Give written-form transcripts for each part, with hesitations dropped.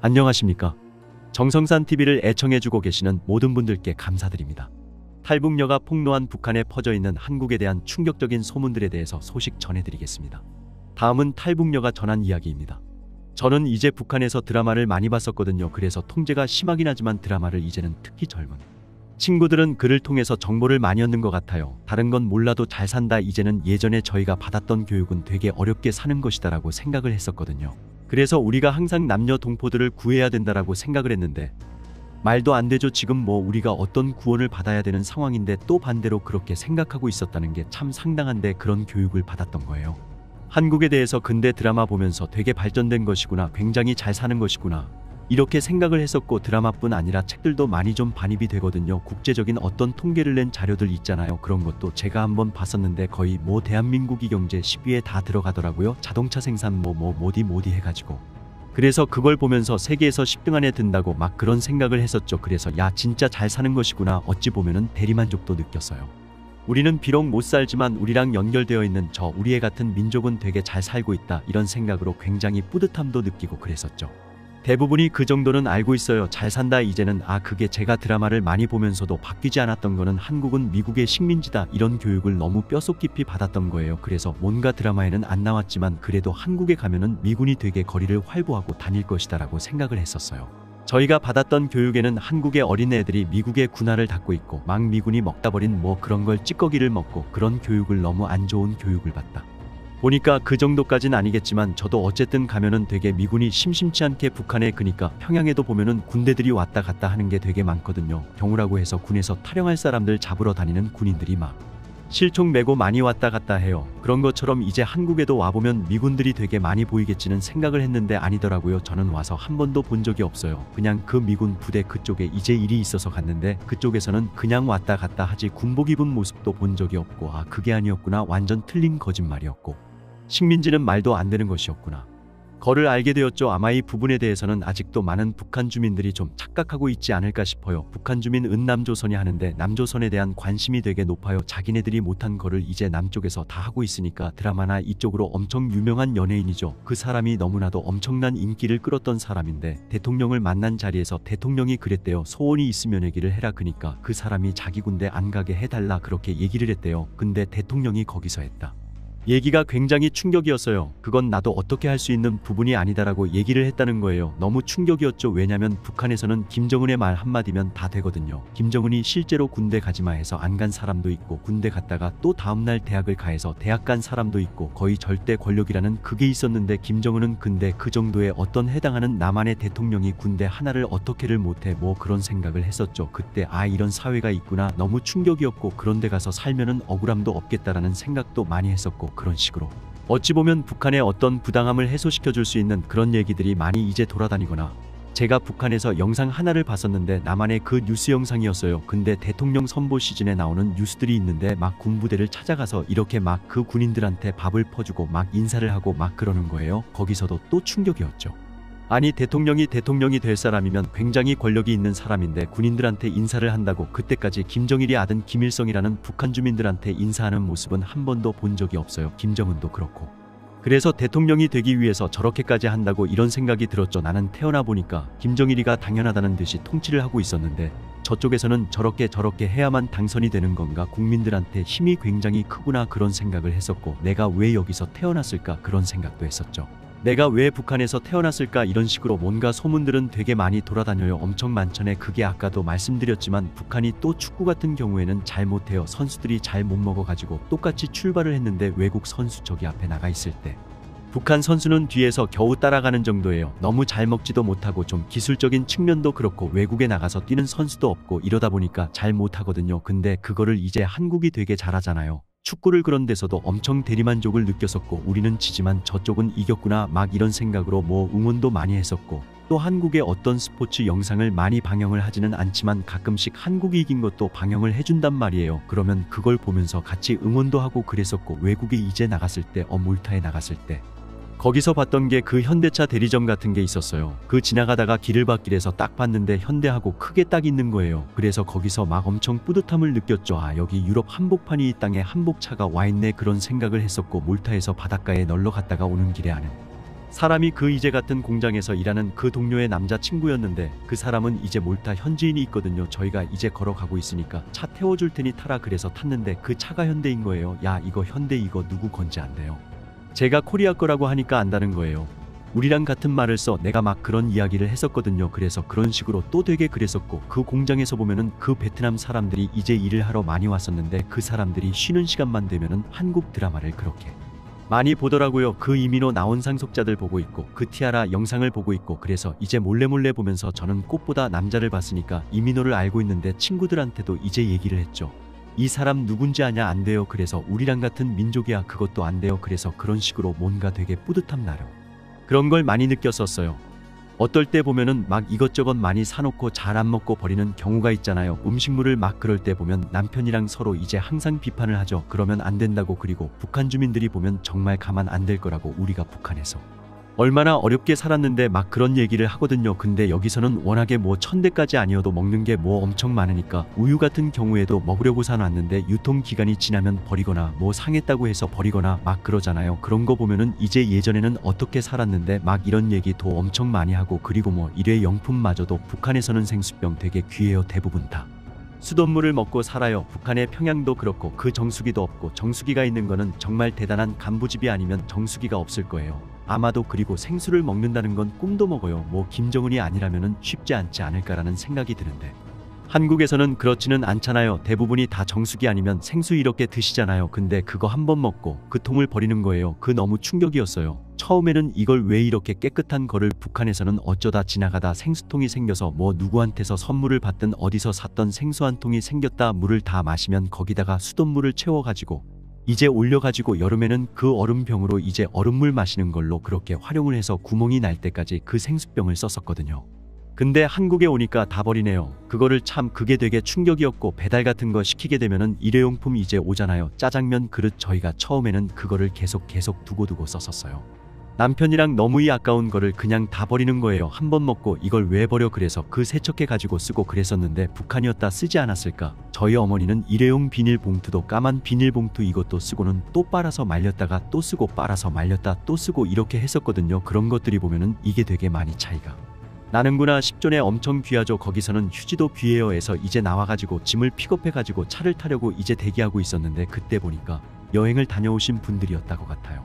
안녕하십니까? 정성산TV를 애청해주고 계시는 모든 분들께 감사드립니다. 탈북녀가 폭로한 북한에 퍼져있는 한국에 대한 충격적인 소문들에 대해서 소식 전해드리겠습니다. 다음은 탈북녀가 전한 이야기입니다. 저는 이제 북한에서 드라마를 많이 봤었거든요. 그래서 통제가 심하긴 하지만 드라마를 이제는 특히 젊은 친구들은 그를 통해서 정보를 많이 얻는 것 같아요. 다른 건 몰라도 잘 산다. 이제는 예전에 저희가 받았던 교육은 되게 어렵게 사는 것이다 라고 생각을 했었거든요. 그래서 우리가 항상 남녀 동포들을 구해야 된다라고 생각을 했는데 말도 안 되죠. 지금 뭐 우리가 어떤 구원을 받아야 되는 상황인데 또 반대로 그렇게 생각하고 있었다는 게 참 상당한데 그런 교육을 받았던 거예요. 한국에 대해서 근대 드라마 보면서 되게 발전된 것이구나, 굉장히 잘 사는 것이구나 이렇게 생각을 했었고, 드라마뿐 아니라 책들도 많이 좀 반입이 되거든요. 국제적인 어떤 통계를 낸 자료들 있잖아요. 그런 것도 제가 한번 봤었는데 거의 뭐 대한민국이 경제 10위에 다 들어가더라고요. 자동차 생산 뭐디 해가지고. 그래서 그걸 보면서 세계에서 10등 안에 든다고 막 그런 생각을 했었죠. 그래서 야, 진짜 잘 사는 것이구나, 어찌 보면은 대리만족도 느꼈어요. 우리는 비록 못 살지만 우리랑 연결되어 있는 저 우리 애 같은 민족은 되게 잘 살고 있다, 이런 생각으로 굉장히 뿌듯함도 느끼고 그랬었죠. 대부분이 그 정도는 알고 있어요. 잘 산다. 이제는 그게 제가 드라마를 많이 보면서도 바뀌지 않았던 거는 한국은 미국의 식민지다, 이런 교육을 너무 뼛속 깊이 받았던 거예요. 그래서 뭔가 드라마에는 안 나왔지만 그래도 한국에 가면은 미군이 되게 거리를 활보하고 다닐 것이다 라고 생각을 했었어요. 저희가 받았던 교육에는 한국의 어린애들이 미국의 군화를 닦고 있고 막 미군이 먹다 버린 뭐 그런 걸 찌꺼기를 먹고, 그런 교육을 너무 안 좋은 교육을 받다 보니까 그 정도까진 아니겠지만 저도 어쨌든 가면은 되게 미군이 심심치 않게 북한에, 그니까 평양에도 보면은 군대들이 왔다 갔다 하는 게 되게 많거든요. 경우라고 해서 군에서 탈영할 사람들 잡으러 다니는 군인들이 막 실총 메고 많이 왔다 갔다 해요. 그런 것처럼 이제 한국에도 와보면 미군들이 되게 많이 보이겠지는 생각을 했는데 아니더라고요. 저는 와서 한 번도 본 적이 없어요. 그냥 그 미군 부대 그쪽에 이제 일이 있어서 갔는데 그쪽에서는 그냥 왔다 갔다 하지 군복 입은 모습도 본 적이 없고, 그게 아니었구나, 완전 틀린 거짓말이었고 식민지는 말도 안 되는 것이었구나, 거를 알게 되었죠. 아마 이 부분에 대해서는 아직도 많은 북한 주민들이 좀 착각하고 있지 않을까 싶어요. 북한 주민은 남조선이 하는데 남조선에 대한 관심이 되게 높아요. 자기네들이 못한 거를 이제 남쪽에서 다 하고 있으니까. 드라마나 이쪽으로 엄청 유명한 연예인이죠. 그 사람이 너무나도 엄청난 인기를 끌었던 사람인데 대통령을 만난 자리에서 대통령이 그랬대요. 소원이 있으면 얘기를 해라. 그니까 그 사람이 자기 군대 안 가게 해달라 그렇게 얘기를 했대요. 근데 대통령이 거기서 했다 얘기가 굉장히 충격이었어요. 그건 나도 어떻게 할 수 있는 부분이 아니다라고 얘기를 했다는 거예요. 너무 충격이었죠. 왜냐면 북한에서는 김정은의 말 한마디면 다 되거든요. 김정은이 실제로 군대 가지마 해서 안 간 사람도 있고, 군대 갔다가 또 다음날 대학을 가해서 대학 간 사람도 있고, 거의 절대 권력이라는 그게 있었는데 김정은은 근데 그 정도의 어떤 해당하는 남한의 대통령이 군대 하나를 어떻게를 못해, 뭐 그런 생각을 했었죠. 그때 이런 사회가 있구나, 너무 충격이었고, 그런데 가서 살면은 억울함도 없겠다라는 생각도 많이 했었고, 그런 식으로 어찌 보면 북한의 어떤 부당함을 해소시켜줄 수 있는 그런 얘기들이 많이 이제 돌아다니거나, 제가 북한에서 영상 하나를 봤었는데 남한의 그 뉴스 영상이었어요. 근데 대통령 선보 시즌에 나오는 뉴스들이 있는데 막 군부대를 찾아가서 이렇게 막 그 군인들한테 밥을 퍼주고 막 인사를 하고 막 그러는 거예요. 거기서도 또 충격이었죠. 아니, 대통령이 될 사람이면 굉장히 권력이 있는 사람인데 군인들한테 인사를 한다고. 그때까지 김정일이 아든 김일성이라는 북한 주민들한테 인사하는 모습은 한 번도 본 적이 없어요. 김정은도 그렇고. 그래서 대통령이 되기 위해서 저렇게까지 한다고 이런 생각이 들었죠. 나는 태어나 보니까 김정일이가 당연하다는 듯이 통치를 하고 있었는데 저쪽에서는 저렇게 해야만 당선이 되는 건가, 국민들한테 힘이 굉장히 크구나, 그런 생각을 했었고, 내가 왜 여기서 태어났을까 그런 생각도 했었죠. 내가 왜 북한에서 태어났을까, 이런 식으로 뭔가 소문들은 되게 많이 돌아다녀요. 엄청 많잖아요. 그게 아까도 말씀드렸지만 북한이 또 축구 같은 경우에는 잘 못해요. 선수들이 잘 못 먹어가지고 똑같이 출발을 했는데 외국 선수 저기 앞에 나가 있을 때 북한 선수는 뒤에서 겨우 따라가는 정도예요. 너무 잘 먹지도 못하고 좀 기술적인 측면도 그렇고 외국에 나가서 뛰는 선수도 없고 이러다 보니까 잘 못하거든요. 근데 그거를 이제 한국이 되게 잘하잖아요. 축구를 그런 데서도 엄청 대리만족을 느꼈었고, 우리는 지지만 저쪽은 이겼구나 막 이런 생각으로 뭐 응원도 많이 했었고, 또 한국의 어떤 스포츠 영상을 많이 방영을 하지는 않지만 가끔씩 한국이 이긴 것도 방영을 해준단 말이에요. 그러면 그걸 보면서 같이 응원도 하고 그랬었고, 외국에 이제 나갔을 때 몰타에 나갔을 때 거기서 봤던 게 그 현대차 대리점 같은 게 있었어요. 그 지나가다가 길을밭길에서 딱 봤는데 현대하고 크게 딱 있는 거예요. 그래서 거기서 막 엄청 뿌듯함을 느꼈죠. 여기 유럽 한복판이 이 땅에 한복차가 와 있네, 그런 생각을 했었고, 몰타에서 바닷가에 널러 갔다가 오는 길에 하는 사람이 그 이제 같은 공장에서 일하는 그 동료의 남자친구였는데 그 사람은 이제 몰타 현지인이 있거든요. 저희가 이제 걸어가고 있으니까 차 태워줄 테니 타라 그래서 탔는데 그 차가 현대인 거예요. 야 이거 현대 이거 누구 건지 안 돼요. 제가 코리아 거라고 하니까 안다는 거예요. 우리랑 같은 말을 써 내가 막 그런 이야기를 했었거든요. 그래서 그런 식으로 또 되게 그랬었고 그 공장에서 보면은 그 베트남 사람들이 이제 일을 하러 많이 왔었는데 그 사람들이 쉬는 시간만 되면은 한국 드라마를 그렇게 많이 보더라고요. 그 이민호 나온 상속자들 보고 있고 그 티아라 영상을 보고 있고 그래서 이제 몰래 보면서 저는 꽃보다 남자를 봤으니까 이민호를 알고 있는데 친구들한테도 이제 얘기를 했죠. 이 사람 누군지 아냐? 안 돼요. 그래서 우리랑 같은 민족이야. 그것도 안 돼요. 그래서 그런 식으로 뭔가 되게 뿌듯함 나요. 그런 걸 많이 느꼈었어요. 어떨 때 보면은 막 이것저것 많이 사놓고 잘 안 먹고 버리는 경우가 있잖아요. 음식물을 막 그럴 때 보면 남편이랑 서로 이제 항상 비판을 하죠. 그러면 안 된다고. 그리고 북한 주민들이 보면 정말 가만 안 될 거라고. 우리가 북한에서 얼마나 어렵게 살았는데 막 그런 얘기를 하거든요. 근데 여기서는 워낙에 뭐 1000대까지 아니어도 먹는 게 뭐 엄청 많으니까 우유 같은 경우에도 먹으려고 사놨는데 유통기간이 지나면 버리거나 뭐 상했다고 해서 버리거나 막 그러잖아요. 그런 거 보면은 이제 예전에는 어떻게 살았는데 막 이런 얘기도 엄청 많이 하고 그리고 뭐 일회용품마저도 북한에서는 생수병 되게 귀해요. 대부분 다 수돗물을 먹고 살아요. 북한의 평양도 그렇고 그 정수기도 없고 정수기가 있는 거는 정말 대단한 간부집이 아니면 정수기가 없을 거예요. 아마도. 그리고 생수를 먹는다는 건 꿈도 먹어요. 뭐 김정은이 아니라면은 쉽지 않지 않을까라는 생각이 드는데 한국에서는 그렇지는 않잖아요. 대부분이 다 정수기 아니면 생수 이렇게 드시잖아요. 근데 그거 한 번 먹고 그 통을 버리는 거예요. 그 너무 충격이었어요. 처음에는 이걸 왜 이렇게 깨끗한 거를 북한에서는 어쩌다 지나가다 생수통이 생겨서 뭐 누구한테서 선물을 받든 어디서 샀던 생수 한 통이 생겼다. 물을 다 마시면 거기다가 수돗물을 채워가지고 이제 올려가지고 여름에는 그 얼음병으로 이제 얼음물 마시는 걸로 그렇게 활용을 해서 구멍이 날 때까지 그 생수병을 썼었거든요. 근데 한국에 오니까 다 버리네요. 그거를 참 그게 되게 충격이었고 배달 같은 거 시키게 되면은 일회용품 이제 오잖아요. 짜장면 그릇 저희가 처음에는 그거를 계속 두고 썼었어요. 남편이랑 너무 아까운 거를 그냥 다 버리는 거예요. 한 번 먹고 이걸 왜 버려 그래서 그 세척해 가지고 쓰고 그랬었는데 북한이었다 쓰지 않았을까. 저희 어머니는 일회용 비닐봉투도 까만 비닐봉투 이것도 쓰고는 또 빨아서 말렸다가 또 쓰고 빨아서 말렸다 또 쓰고 이렇게 했었거든요. 그런 것들이 보면은 이게 되게 많이 차이가 나는구나 싶존에 엄청 귀하죠. 거기서는 휴지도 귀해요 해서 이제 나와가지고 짐을 픽업해가지고 차를 타려고 이제 대기하고 있었는데 그때 보니까 여행을 다녀오신 분들이었다고 같아요.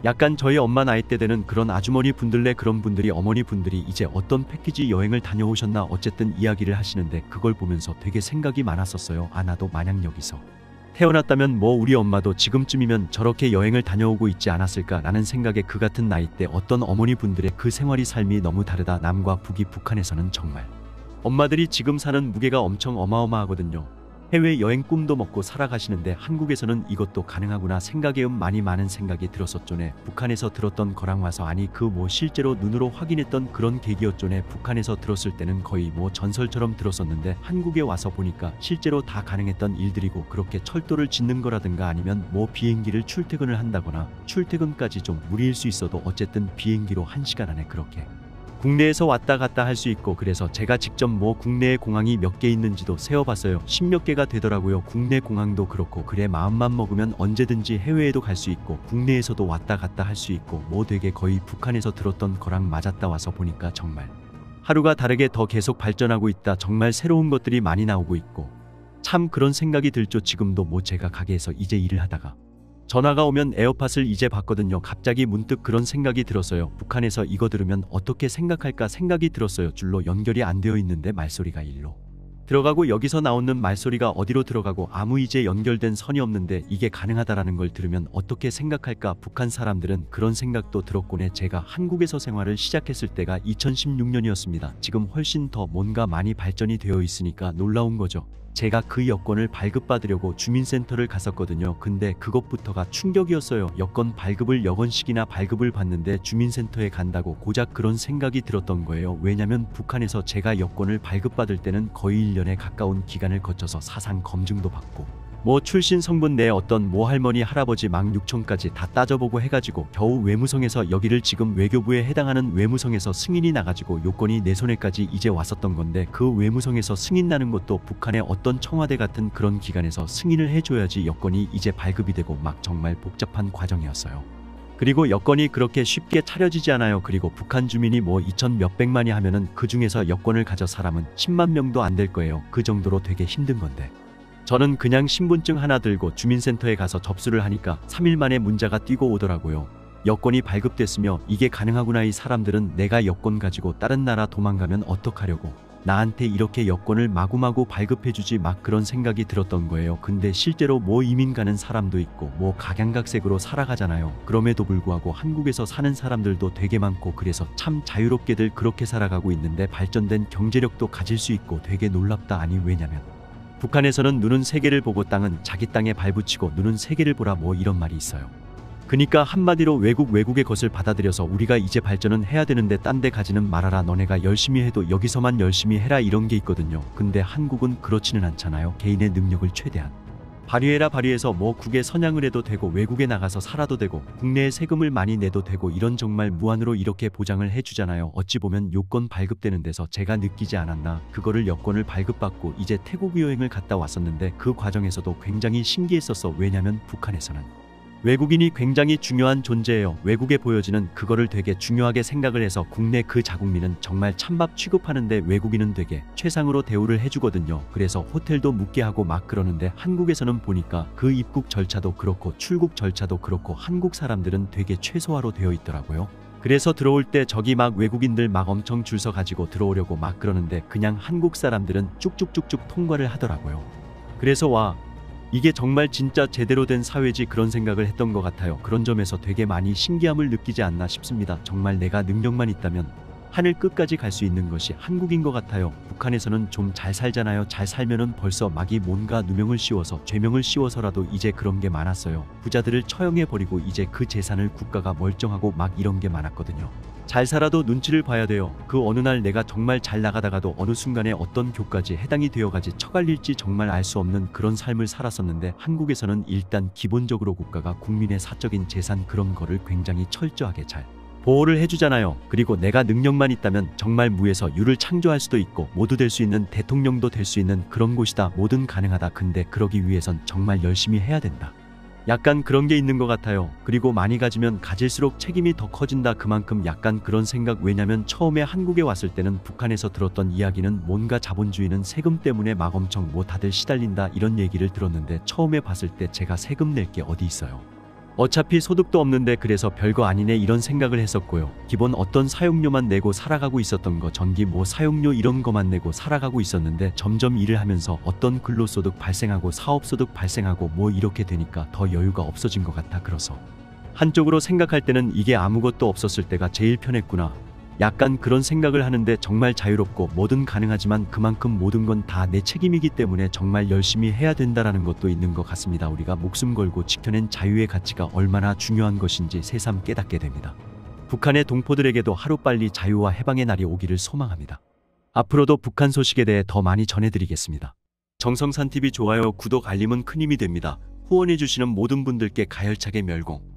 약간 저희 엄마 나이 때 되는 그런 아주머니 분들래 그런 분들이 어머니 분들이 이제 어떤 패키지 여행을 다녀오셨나 어쨌든 이야기를 하시는데 그걸 보면서 되게 생각이 많았었어요. 아 나도 만약 여기서 태어났다면 뭐 우리 엄마도 지금쯤이면 저렇게 여행을 다녀오고 있지 않았을까 라는 생각에 그 같은 나이 때 어떤 어머니 분들의 그 생활이 삶이 너무 다르다. 남과 북이 북한에서는 정말 엄마들이 지금 사는 무게가 엄청 어마어마하거든요. 해외여행 꿈도 먹고 살아가시는데 한국에서는 이것도 가능하구나 생각에 많이 많은 생각이 들었었죠네. 북한에서 들었던 거랑 와서 아니 그 뭐 실제로 눈으로 확인했던 그런 계기였죠네. 북한에서 들었을 때는 거의 뭐 전설처럼 들었었는데 한국에 와서 보니까 실제로 다 가능했던 일들이고 그렇게 철도를 짓는 거라든가 아니면 뭐 비행기를 출퇴근을 한다거나 출퇴근까지 좀 무리일 수 있어도 어쨌든 비행기로 1시간 안에 그렇게 국내에서 왔다 갔다 할 수 있고 그래서 제가 직접 뭐 국내에 공항이 몇 개 있는지도 세어봤어요. 10몇 개가 되더라고요. 국내 공항도 그렇고 그래 마음만 먹으면 언제든지 해외에도 갈 수 있고 국내에서도 왔다 갔다 할 수 있고 뭐 되게 거의 북한에서 들었던 거랑 맞았다. 와서 보니까 정말 하루가 다르게 더 계속 발전하고 있다. 정말 새로운 것들이 많이 나오고 있고 참 그런 생각이 들죠. 지금도 뭐 제가 가게에서 이제 일을 하다가 전화가 오면 에어팟을 이제 봤거든요. 갑자기 문득 그런 생각이 들었어요. 북한에서 이거 들으면 어떻게 생각할까 생각이 들었어요. 줄로 연결이 안 되어 있는데 말소리가 일로 들어가고 여기서 나오는 말소리가 어디로 들어가고 아무 이제 연결된 선이 없는데 이게 가능하다라는 걸 들으면 어떻게 생각할까. 북한 사람들은 그런 생각도 들었고네. 제가 한국에서 생활을 시작했을 때가 2016년이었습니다. 지금 훨씬 더 뭔가 많이 발전이 되어 있으니까 놀라운 거죠. 제가 그 여권을 발급받으려고 주민센터를 갔었거든요. 근데 그것부터가 충격이었어요. 여권 발급을 여건씩이나 발급을 받는데 주민센터에 간다고 고작 그런 생각이 들었던 거예요. 왜냐면 북한에서 제가 여권을 발급받을 때는 거의 1년에 가까운 기간을 거쳐서 사상 검증도 받고 뭐 출신 성분 내 어떤 뭐 할머니 할아버지 막 6천까지 다 따져보고 해가지고 겨우 외무성에서 여기를 지금 외교부에 해당하는 외무성에서 승인이 나가지고 요건이 내 손에까지 이제 왔었던 건데 그 외무성에서 승인 나는 것도 북한의 어떤 청와대 같은 그런 기관에서 승인을 해줘야지 여건이 이제 발급이 되고 막 정말 복잡한 과정이었어요. 그리고 여권이 그렇게 쉽게 차려지지 않아요. 그리고 북한 주민이 뭐 2천 몇백만이 하면은 그 중에서 여권을 가져 사람은 10만 명도 안 될 거예요. 그 정도로 되게 힘든 건데. 저는 그냥 신분증 하나 들고 주민센터에 가서 접수를 하니까 3일 만에 문자가 뛰고 오더라고요. 여권이 발급됐으며 이게 가능하구나. 이 사람들은 내가 여권 가지고 다른 나라 도망가면 어떡하려고 나한테 이렇게 여권을 마구마구 발급해주지 막 그런 생각이 들었던 거예요. 근데 실제로 뭐 이민 가는 사람도 있고 뭐 각양각색으로 살아가잖아요. 그럼에도 불구하고 한국에서 사는 사람들도 되게 많고 그래서 참 자유롭게들 그렇게 살아가고 있는데 발전된 경제력도 가질 수 있고 되게 놀랍다. 아니 왜냐면 북한에서는 눈은 세계를 보고 땅은 자기 땅에 발붙이고 눈은 세계를 보라 뭐 이런 말이 있어요. 그니까 한마디로 외국의 것을 받아들여서 우리가 이제 발전은 해야 되는데 딴 데 가지는 말아라. 너네가 열심히 해도 여기서만 열심히 해라 이런 게 있거든요. 근데 한국은 그렇지는 않잖아요. 개인의 능력을 최대한 발휘해라. 발휘해서 뭐 국외 선양을 해도 되고 외국에 나가서 살아도 되고 국내에 세금을 많이 내도 되고 이런 정말 무한으로 이렇게 보장을 해주잖아요. 어찌 보면 요건 발급되는 데서 제가 느끼지 않았나. 그거를 여권을 발급받고 이제 태국 여행을 갔다 왔었는데 그 과정에서도 굉장히 신기했었어. 왜냐면 북한에서는 외국인이 굉장히 중요한 존재예요. 외국에 보여지는 그거를 되게 중요하게 생각을 해서 국내 그 자국민은 정말 찬밥 취급하는데 외국인은 되게 최상으로 대우를 해주거든요. 그래서 호텔도 묵게 하고 막 그러는데 한국에서는 보니까 그 입국 절차도 그렇고 출국 절차도 그렇고 한국 사람들은 되게 최소화로 되어 있더라고요. 그래서 들어올 때 저기 막 외국인들 막 엄청 줄 서 가지고 들어오려고 막 그러는데 그냥 한국 사람들은 쭉쭉쭉쭉 통과를 하더라고요. 그래서 와 이게 정말 진짜 제대로 된 사회지 그런 생각을 했던 것 같아요. 그런 점에서 되게 많이 신기함을 느끼지 않나 싶습니다. 정말 내가 능력만 있다면 하늘 끝까지 갈 수 있는 것이 한국인 것 같아요. 북한에서는 좀 잘 살잖아요. 잘 살면은 벌써 막이 뭔가 누명을 씌워서 죄명을 씌워서라도 이제 그런 게 많았어요. 부자들을 처형해버리고 이제 그 재산을 국가가 멀쩡하고 막 이런 게 많았거든요. 잘 살아도 눈치를 봐야 돼요. 그 어느 날 내가 정말 잘 나가다가도 어느 순간에 어떤 교까지 해당이 되어가지 처갈릴지 정말 알 수 없는 그런 삶을 살았었는데 한국에서는 일단 기본적으로 국가가 국민의 사적인 재산 그런 거를 굉장히 철저하게 잘 보호를 해주잖아요. 그리고 내가 능력만 있다면 정말 무에서 유를 창조할 수도 있고 모두 될 수 있는 대통령도 될 수 있는 그런 곳이다. 뭐든 가능하다. 근데 그러기 위해선 정말 열심히 해야 된다. 약간 그런 게 있는 것 같아요. 그리고 많이 가지면 가질수록 책임이 더 커진다. 그만큼 약간 그런 생각. 왜냐면 처음에 한국에 왔을 때는 북한에서 들었던 이야기는 뭔가 자본주의는 세금 때문에 막 엄청 뭐 다들 시달린다 이런 얘기를 들었는데 처음에 봤을 때 제가 세금 낼 게 어디 있어요. 어차피 소득도 없는데 그래서 별거 아니네 이런 생각을 했었고요. 기본 어떤 사용료만 내고 살아가고 있었던 거 전기 뭐 사용료 이런 거만 내고 살아가고 있었는데 점점 일을 하면서 어떤 근로소득 발생하고 사업소득 발생하고 뭐 이렇게 되니까 더 여유가 없어진 것 같아. 그래서 한쪽으로 생각할 때는 이게 아무것도 없었을 때가 제일 편했구나. 약간 그런 생각을 하는데 정말 자유롭고 뭐든 가능하지만 그만큼 모든 건 다 내 책임이기 때문에 정말 열심히 해야 된다라는 것도 있는 것 같습니다. 우리가 목숨 걸고 지켜낸 자유의 가치가 얼마나 중요한 것인지 새삼 깨닫게 됩니다. 북한의 동포들에게도 하루빨리 자유와 해방의 날이 오기를 소망합니다. 앞으로도 북한 소식에 대해 더 많이 전해드리겠습니다. 정성산TV 좋아요, 구독, 알림은 큰 힘이 됩니다. 후원해주시는 모든 분들께 가열차게 멸공.